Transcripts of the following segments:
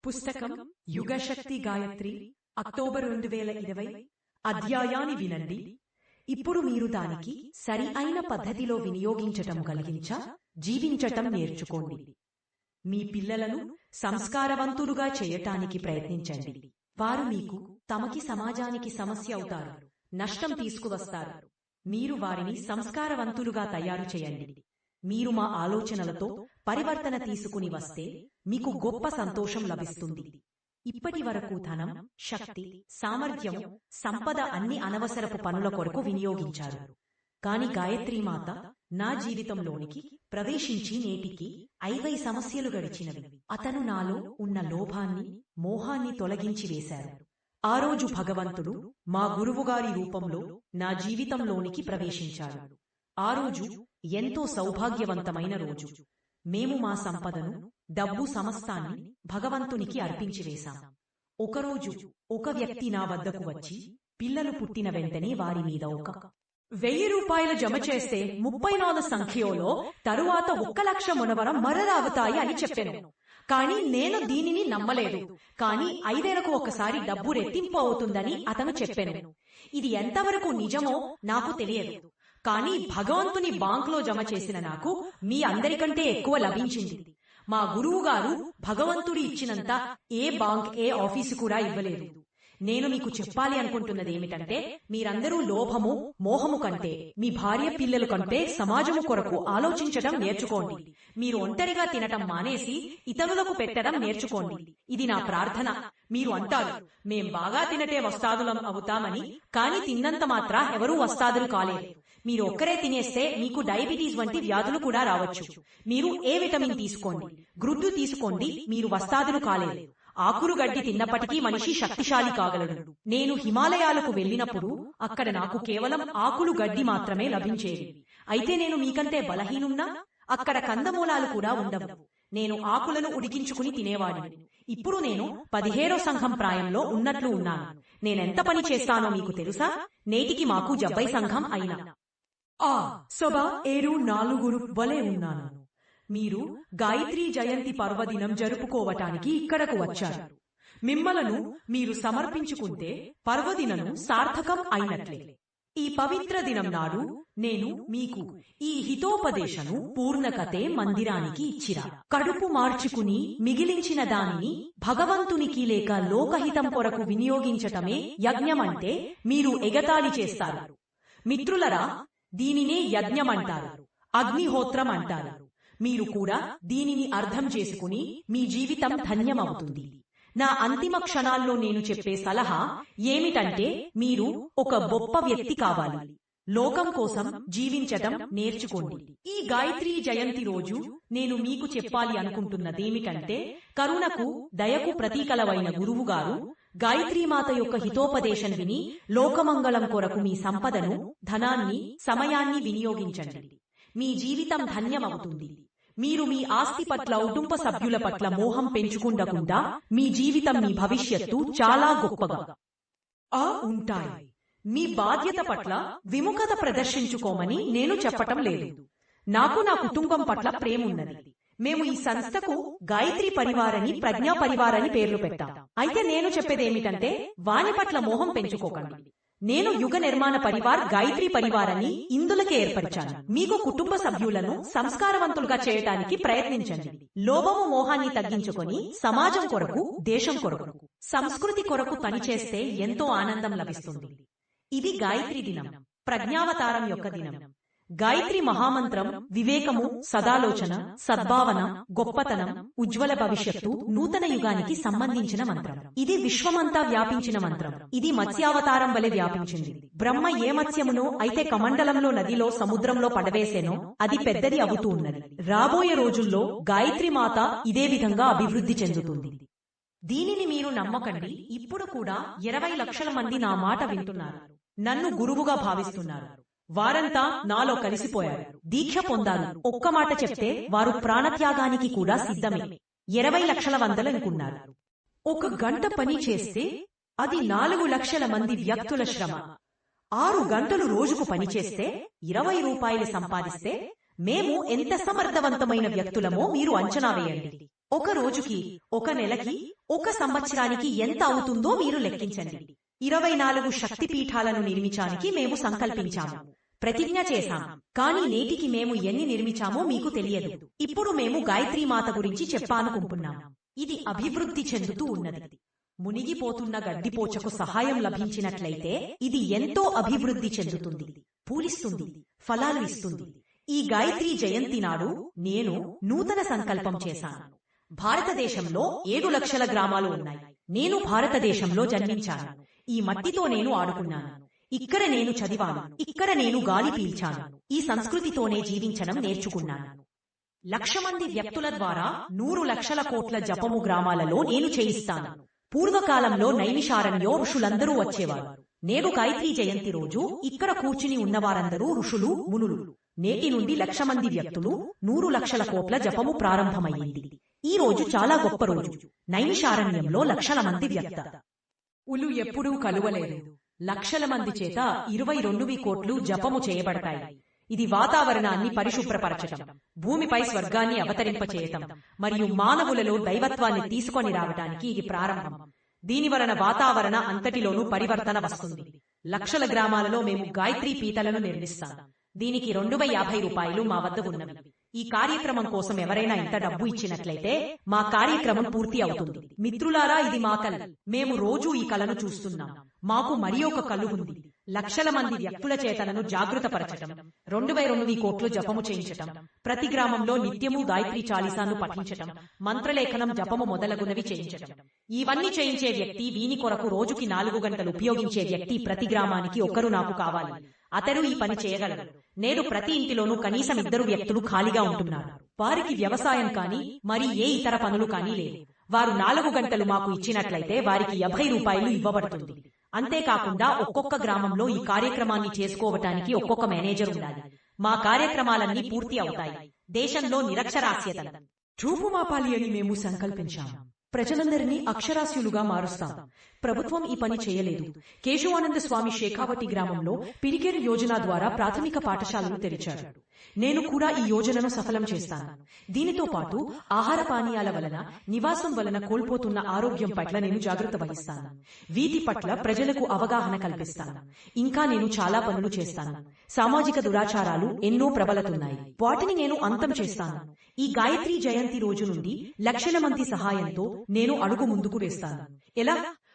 పుస్తకం యుగశక్తి గాయత్రి అక్టోబర్ 2020 అధ్యాయాన్ని వినండి. ఇప్పుడు మీరు దానికి సరి అయిన పద్ధతిలో వినియోగించటం కలిగించ జీవించటం నేర్చుకోండి. మీ పిల్లలను సంస్కారవంతులుగా చేయటానికి ప్రయత్నించండి. వారు మీకు తమకి సమాజానికి సమస్య అవుతారు, నష్టం తీసుకువస్తారు. మీరు వారిని సంస్కారవంతులుగా తయారు చేయండి. మీరు మా ఆలోచనలతో పరివర్తన తీసుకుని వస్తే మీకు గొప్ప సంతోషం లభిస్తుంది. ఇప్పటి వరకు ధనం, శక్తి, సామర్థ్యం, సంపద అన్ని అనవసరపు పనుల కొరకు వినియోగించారు. కాని గాయత్రీమాత నా జీవితంలోనికి ప్రవేశించి నేటికి 50 సమస్యలు గడిచినవి. అతను నాలో ఉన్న లోభాన్ని, మోహాన్ని తొలగించి వేశారు. ఆ రోజు భగవంతుడు మా గురువుగారి రూపంలో నా జీవితంలోనికి ప్రవేశించాడు. ఆ రోజు ఎంతో సౌభాగ్యవంతమైన రోజు. మేము మా సంపదను, డబ్బు సమస్తాన్ని భగవంతునికి అర్పించివేశాం. ఒకరోజు ఒక వ్యక్తి నా వద్దకు వచ్చి పిల్లలు పుట్టిన వెంటనే వారి మీద ఒక 1000 రూపాయలు జమ చేస్తే 34 సంఖ్యలో తరువాత 1,00,000 మునవరం మరరావుతాయి అని చెప్పాను. కాని నేను దీనిని నమ్మలేదు. కాని 5 ఏళ్లకు ఒకసారి డబ్బు రెట్టింపు అవుతుందని అతను చెప్పాను. ఇది ఎంతవరకు నిజమో నాకు తెలియదు. కాని భగవంతుని బాంక్లో జమ చేసిన నాకు మీ అందరికంటే ఎక్కువ లభించింది. మా గురువుగారు భగవంతుడి ఇచ్చినంత ఏ బాంక్, ఏ ఆఫీసు కూడా ఇవ్వలేదు. నేను మీకు చెప్పాలి అనుకుంటున్నది ఏమిటంటే, మీరందరూ లోభము, మోహము కంటే, మీ భార్య పిల్లల కంటే సమాజము కొరకు ఆలోచించడం నేర్చుకోండి. మీరు ఒంటరిగా తినటం మానేసి ఇతరులకు పెట్టడం నేర్చుకోండి. ఇది నా ప్రార్థన. మీరు అంటారు, మేం బాగా తినటే వస్తాదులం అవుతామని. కాని తిన్నంత మాత్రా ఎవరూ వస్తాదులు కాలేరు. మీరు ఒక్కరే తినేస్తే మీకు డయాబెటీస్ వంటి వ్యాధులు కూడా రావచ్చు. మీరు ఏ విటమిన్ తీసుకోండి, గ్రుడ్డు తీసుకోండి, మీరు వస్తాదులు కాలేరు. ఆకులు గడ్డి తిన్నప్పటికీ మనిషి శక్తిశాలి కాగలడు. నేను హిమాలయాలకు వెళ్లినప్పుడు అక్కడ నాకు కేవలం ఆకులు గడ్డి మాత్రమే లభించేవి. అయితే నేను మీకంటే బలహీనున్నా అక్కడ కందమూలాలు కూడా ఉండవు. నేను ఆకులను ఉడికించుకుని తినేవాడిని. ఇప్పుడు నేను 17వ సంఘం ప్రాయంలో ఉన్నట్లు ఉన్నాను. నేనెంత పని చేస్తానో మీకు తెలుసా? నేటికి మాకు 70 సంఘం అయినా సభ 7-4 వలె ఉన్నాను. మీరు గాయత్రీ జయంతి పర్వదినం జరుపుకోవటానికి ఇక్కడకు వచ్చారు. మిమ్మలను మీరు సమర్పించుకుంటే పర్వదినం సార్థకం అయినట్లే. ఈ పవిత్ర దినం నాడు నేను మీకు ఈ హితోపదేశను పూర్ణకతే మందిరానికి ఇచ్చిరా. కడుపు మార్చుకుని మిగిలించిన దానిని భగవంతునికి లేక లోకహితం కొరకు వినియోగించటమే యజ్ఞమంటే మీరు ఎగతాళి చేస్తారు. మిత్రులరా, దీనినే యజ్ఞమంటారు, అగ్నిహోత్రం అంటారు. మీరు కూడా దీనిని అర్థం చేసుకుని మీ జీవితం ధన్యమవుతుంది. నా అంతిమ క్షణాల్లో నేను చెప్పే సలహా ఏమిటంటే, మీరు ఒక గొప్ప వ్యక్తి కావాలి. లోకం కోసం జీవించటం నేర్చుకోండి. ఈ గాయత్రీ జయంతి రోజు నేను మీకు చెప్పాలి అనుకుంటున్నదేమిటంటే, కరుణకు, దయకు ప్రతీకలవైన గురువుగారు గాయత్రీమాత యొక్క హితోపదేశం విని లోకమంగళం కొరకు మీ సంపదను, ధనాన్ని, సమయాన్ని వినియోగించండి. మీ జీవితం ధన్యమవుతుంది. మీరు మీ ఆస్తి పట్ల, కుటుంబ సభ్యుల పట్ల మోహం పెంచుకుండకుండా మీ జీవితం, మీ భవిష్యత్తు చాలా గొప్పగా ఉంటాయి. మీ బాధ్యత పట్ల విముఖత ప్రదర్శించుకోమని నేను చెప్పటం లేదు. నాకు నా కుటుంబం పట్ల ప్రేమున్నది. మేము ఈ సంస్థకు గాయత్రి పరివారని, ప్రజ్ఞా పరివారని పేర్లు పెట్టాం. అయితే నేను చెప్పేదేమిటంటే, వాని పట్ల మోహం పెంచుకోకండి. నేను యుగ నిర్మాణ పరివార్, గాయత్రి పరివారని ఇందులకే ఏర్పరిచాను. మీకు కుటుంబ సభ్యులను సంస్కారవంతులుగా చేయటానికి ప్రయత్నించండి. లోభము, మోహాన్ని తగ్గించుకొని సమాజం కొరకు, దేశం కొరకు, సంస్కృతి కొరకు పనిచేస్తే ఎంతో ఆనందం లభిస్తుంది. ఇది గాయత్రి దినం, ప్రజ్ఞావతారం యొక్క దినం. గాయత్రి మహామంత్రం వివేకము, సదాలోచన, సద్భావన, గొప్పతనం, ఉజ్వల భవిష్యత్తు, నూతన యుగానికి సంబంధించిన మంత్రం. ఇది విశ్వమంతా వ్యాపించిన మంత్రం. ఇది మత్స్యావతారం వలె వ్యాపించింది. బ్రహ్మ ఏ మత్స్యమునో అయితే కమండలంలో, నదిలో, సముద్రంలో పడవేసేనో అది పెద్దది అవుతూ ఉన్నది. రాబోయే రోజుల్లో గాయత్రి మాత ఇదే విధంగా అభివృద్ధి చెందుతుంది. దీనిని మీరు నమ్మకండి. ఇప్పుడు కూడా 20 లక్షల మంది నా మాట వింటున్నారు, నన్ను గురువుగా భావిస్తున్నారు. వారంతా నాలో కలిసిపోయారు, దీక్ష పొందారు. ఒక్క మాట చెప్తే వారు ప్రాణత్యాగానికి కూడా సిద్ధమే. 20 లక్షల వందలనుకున్నారు. 1 గంట పని చేస్తే అది 4 లక్షల మంది వ్యక్తుల శ్రమ. 6 గంటలు రోజుకు పనిచేస్తే 20 రూపాయలు సంపాదిస్తే మేము ఎంత సమర్థవంతమైన వ్యక్తులమో మీరు అంచనా వేయండి. ఒక రోజుకి, ఒక నెలకి, ఒక సంవత్సరానికి ఎంత అవుతుందో మీరు లెక్కించండి. 24 శక్తిపీఠాలను నిర్మించానికి మేము సంకల్పించాము, ప్రతిజ్ఞ చేశాం. కానీ నేటికి మేము ఎన్ని నిర్మించామో మీకు తెలియదు. ఇప్పుడు మేము గాయత్రీమాత గురించి చెప్పాలనుకుంటున్నాం. ఇది అభివృద్ధి చెందుతూ ఉన్నది. మునిగిపోతున్న గడ్డిపోచకు సహాయం లభించినట్లయితే ఇది ఎంతో అభివృద్ధి చెందుతుంది, పూలిస్తుంది, ఫలాలు ఇస్తుంది. ఈ గాయత్రీ జయంతి నాడు నేను నూతన సంకల్పం చేశాను. భారతదేశంలో 7 లక్షల గ్రామాలు ఉన్నాయి. నేను భారతదేశంలో జన్మించాను. ఈ మట్టితో నేను ఆడుకున్నాను. ఇక్కడ నేను చదివాను. ఇక్కడ నేను గాలి పీల్చాను. ఈ సంస్కృతితోనే జీవించడం నేర్చుకున్నాను. 1,00,000 మంది వ్యక్తుల ద్వారా 100 లక్షల కోట్ల జపము గ్రామాలలో నేను చేయిస్తాను. పూర్వకాలంలో నైమిషారణ్యో ఋషులందరూ వచ్చేవారు. నేడు గాయత్రీ జయంతి రోజు ఇక్కడ కూర్చుని ఉన్నవారందరూ ఋషులు, మునులు. నేటి నుండి 1,00,000 మంది వ్యక్తులు, 100 లక్షల కోట్ల జపము ప్రారంభమయ్యింది. ఈ రోజు చాలా గొప్ప రోజు. నైమిషారణ్యంలో లక్షల మంది వ్యక్తులు ఎప్పుడూ కలువలేదు. లక్షల మంది చేత 22 కోట్లు జపము చేయబడతాయి. ఇది వాతావరణాన్ని పరిశుభ్రపరచటం, భూమిపై స్వర్గాన్ని అవతరింపచేయటం మరియు మానవులలో దైవత్వాన్ని తీసుకొని రావటానికి ఇది ప్రారంభం. దీనివలన వాతావరణ అంతటిలోనూ పరివర్తన వస్తుంది. లక్షల గ్రామాలలో మేము గాయత్రీ పీఠలను నిర్మిస్తాం. దీనికి 250 రూపాయలు మా వద్ద ఉన్నవి. ఈ కార్యక్రమం కోసం ఎవరైనా ఇంత డబ్బు ఇచ్చినట్లయితే మా కార్యక్రమం పూర్తి అవుతుంది. మిత్రులారా, ఇది మా కల. మేము రోజూ ఈ కలను చూస్తున్నాం. మాకు మరి ఒక కలు ఉంది. లక్షల మంది వ్యక్తుల చేతనను జాగృతపరచటం, 22 కోట్లు జపము చేయించటం, ప్రతి గ్రామంలో నిత్యము గాయత్రీ చాలీసాను పఠించటం, మంత్రలేఖనం, జపము మొదలగునవి చేయించటం. ఇవన్నీ చేయించే వ్యక్తి, వీని కొరకు రోజుకి 4 గంటలు ఉపయోగించే వ్యక్తి, ప్రతి గ్రామానికి ఒకరు నాకు కావాలి. అతడు ఈ పని చేయగలడు. నేడు ప్రతి ఇంటిలోనూ కనీసం 2 వ్యక్తులు ఖాళీగా ఉంటున్నారు. వారికి వ్యవసాయం కానీ మరి ఏ ఇతర పనులు కానీ లేవు. వారు 4 గంటలు మాకు ఇచ్చినట్లయితే వారికి 50 రూపాయలు ఇవ్వబడుతుంది. అంతేకాకుండా ఒక్కొక్క గ్రామంలో ఈ కార్యక్రమాన్ని చేసుకోవటానికి ఒక్కొక్క మేనేజర్ ఉండాలి. మా కార్యక్రమాలన్నీ పూర్తి అవుతాయి. దేశంలో నిరక్షరాస్యతను రూపుమాపాలి అని మేము సంకల్పించాం. ప్రజలందరినీ అక్షరాస్యులుగా మారుస్తాం. ప్రభుత్వం ఈ పని చేయలేదు. కేశవానంద స్వామి షేకావటి గ్రామంలో పిరికెరు యోజన ద్వారా ప్రాథమిక పాఠశాలను తెరిచారు. నేను కూడా ఈ యోజనను సఫలం చేస్తాను. దీనితో పాటు ఆహార పానీయాల వలన, నివాసం వలన కోల్పోతున్న ఆరోగ్యం పట్ల నేను జాగ్రత్త వహిస్తాను. వీటి పట్ల ప్రజలకు అవగాహన కల్పిస్తాను. ఇంకా నేను చాలా పనులు చేస్తాను. సామాజిక దురాచారాలు ఎన్నో ప్రబలుతున్నాయి. వాటిని నేను అంతం చేస్తాను. ఈ గాయత్రీ జయంతి రోజు నుండి లక్షల మంది సహాయంతో నేను అడుగు ముందుకు వేస్తాను. ఎలా?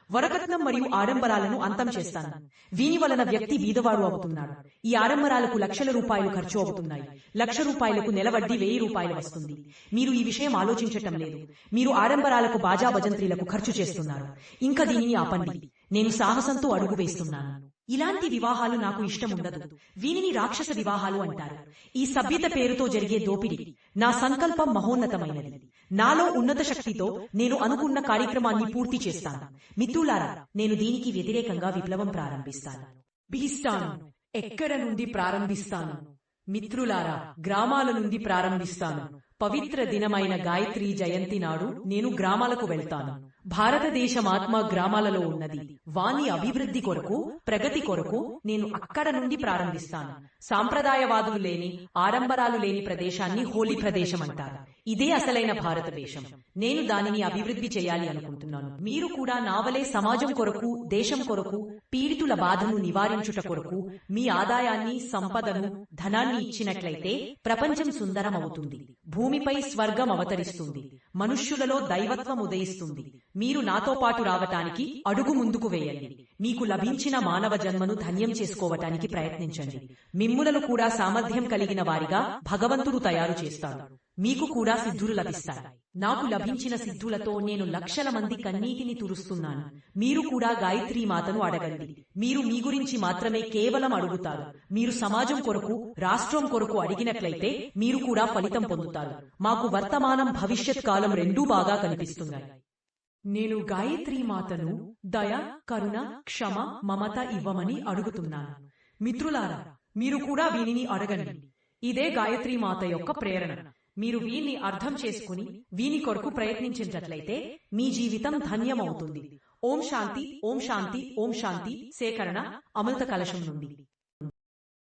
వరకట్నం మరియు ఆడంబరాలను అంతం చేస్తాను. వీని వలన వ్యక్తి బీదవాడు అవుతున్నాడు. ఈ ఆడంబరాలకు లక్షల రూపాయలు ఖర్చు అవుతున్నాయి. 1,00,000 రూపాయలకు నెల వడ్డీ 1000 రూపాయలు వస్తుంది. మీరు ఈ విషయం ఆలోచించటం లేదు. మీరు ఆడంబరాలకు, బాజా భజంత్రీలకు ఖర్చు చేస్తున్నారు. ఇంకా దీనిని ఆపండి. నేను సాహసంతో అడుగు వేస్తున్నాను. ఇలాంటి వివాహాలు నాకు ఇష్టం ఉండదు. వీనిని రాక్షస వివాహాలు అంటారు. ఈ సభ్యత పేరుతో జరిగే దోపిడీ. నా సంకల్పం మహోన్నతమైనది. నాలో ఉన్నత శక్తితో నేను అనుకున్న కార్యక్రమాన్ని పూర్తి చేస్తాను. మిత్రులారా, నేను దీనికి వ్యతిరేకంగా విప్లవం ప్రారంభిస్తాను. బిహిస్తాను. ఎక్కడ నుండి ప్రారంభిస్తాను? మిత్రులారా, గ్రామాల నుండి ప్రారంభిస్తాను. పవిత్ర దినమైన గాయత్రీ జయంతి నాడు నేను గ్రామాలకు వెళ్తాను. భారతదేశం ఆత్మ గ్రామాలలో ఉన్నది. వాని అభివృద్ధి కొరకు, ప్రగతి కొరకు నేను అక్కడ నుండి ప్రారంభిస్తాను. సాంప్రదాయవాదులు లేని, ఆడంబరాలు లేని ప్రదేశాన్ని హోలీ ప్రదేశం అంటారు. ఇదే అసలైన భారతదేశం. నేను దానిని అభివృద్ధి చేయాలి అనుకుంటున్నాను. మీరు కూడా నావలే సమాజం కొరకు, దేశం కొరకు, పీడితుల బాధను నివారించుట కొరకు మీ ఆదాయాన్ని, సంపదను, ధనాన్ని ఇచ్చినట్లయితే ప్రపంచం సుందరం అవుతుంది. భూమిపై స్వర్గం అవతరిస్తుంది. మనుష్యులలో దైవత్వం ఉదయిస్తుంది. మీరు నాతో పాటు రావటానికి అడుగు ముందుకు వేయండి. మీకు లభించిన మానవ జన్మను ధన్యం చేసుకోవటానికి ప్రయత్నించండి. మిమ్ములను కూడా సామర్థ్యం కలిగిన వారిగా భగవంతుడు తయారు చేస్తాడు. మీకు కూడా సిద్ధులు లభిస్తాయి. నాకు లభించిన సిద్ధులతో నేను లక్షల మంది కన్నీటిని తుడుస్తున్నాను. మీరు కూడా గాయత్రీ మాతను అడగండి. మీరు మీ గురించి మాత్రమే కేవలం అడుగుతారు. మీరు సమాజం కొరకు, రాష్ట్రం కొరకు అడిగినట్లయితే మీరు కూడా ఫలితం పొందుతారు. మాకు వర్తమానం, భవిష్యత్ కాలం రెండూ బాగా కనిపిస్తున్నాయి. నేను గాయత్రీ మాతను దయ, కరుణ, క్షమ, మమత ఇవ్వమని అడుగుతున్నాను. మిత్రులారా, మీరు కూడా వీనిని అడగండి. ఇదే గాయత్రీ మాత యొక్క ప్రేరణ. మీరు వీన్ని అర్థం చేసుకుని వీని కొరకు ప్రయత్నించినట్లయితే మీ జీవితం ధన్యమవుతుంది. ఓం శాంతి, ఓం శాంతి, ఓం శాంతి. సేకరణ అమృత కలశం నుండి.